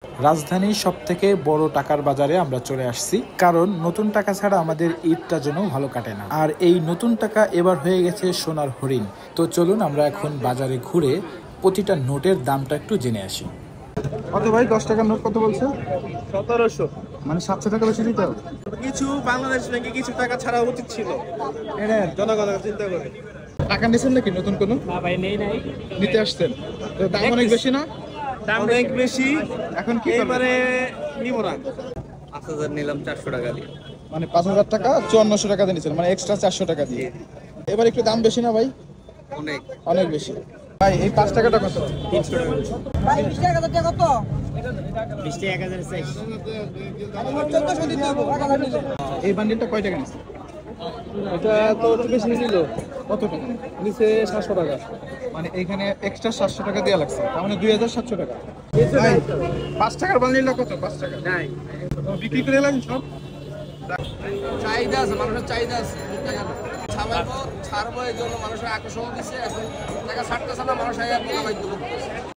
রাজধানীর সবথেকে বড় টাকার বাজারে আমরা চলে আসছি, কারণ নতুন টাকা ছাড়া আমাদের ঈদটা যেন ভালো কাটে না। আর এই নতুন টাকা এবার হয়ে গেছে সোনার হরিণ। তো চলুন আমরা এখন বাজারে ঘুরে প্রতিটা নোটের দামটা একটু জেনে আসি। কত ভাই, 10 টাকার নোট কত বলছে? 1700। মানে 700 টাকা বেশি দিতে হবে। কিছু বাংলাদেশ ব্যাংকে কিছু টাকা ছাড়া উচিত ছিল, জনগণের চিন্তা করে। টাকা নিছেন নাকি নতুন কোনো? না ভাই, নেই নাই। নিতে আসছেন তো দাম অনেক বেশি না? দাম অনেক বেশি। এখন কি করবেন? এবারে নিব না। 5000 নিলাম 400 টাকা দিয়ে। মানে 5000 টাকা 5400 টাকা দিয়ে নিছেন, মানে এক্সট্রা 400 টাকা দিয়ে। এবার একটু দাম বেশি না ভাই? অনেক অনেক বেশি। ভাই এই 5 টাকাটা কত? 300 টাকা। ভাই 20 টাকা কত? 20 টাকা 1000 চাই। 1400 দিতে হবে টাকা নিলে। এই বান্ডিলটা কয় টাকা নিছে? এটা তো একটু বেশি নিছিল। কত টাকা? নিচে 700 টাকা। মানে এখানে এক্সট্রা 700 টাকা দেওয়া লাগছে, তার মানে 2700 টাকা। ভাই 5 টাকার বান্ডিলটা কত? 5 টাকা নাই, বিক্রি করে এলেন সব? চাহিদা আছে, মানুষের চাহিদা আছে। ছাড়বো এই জন্য মানুষের আকর্ষণ দিচ্ছে। এখন টাকা ছাড়তেছে না, মানুষ বাধ্য করতেছে।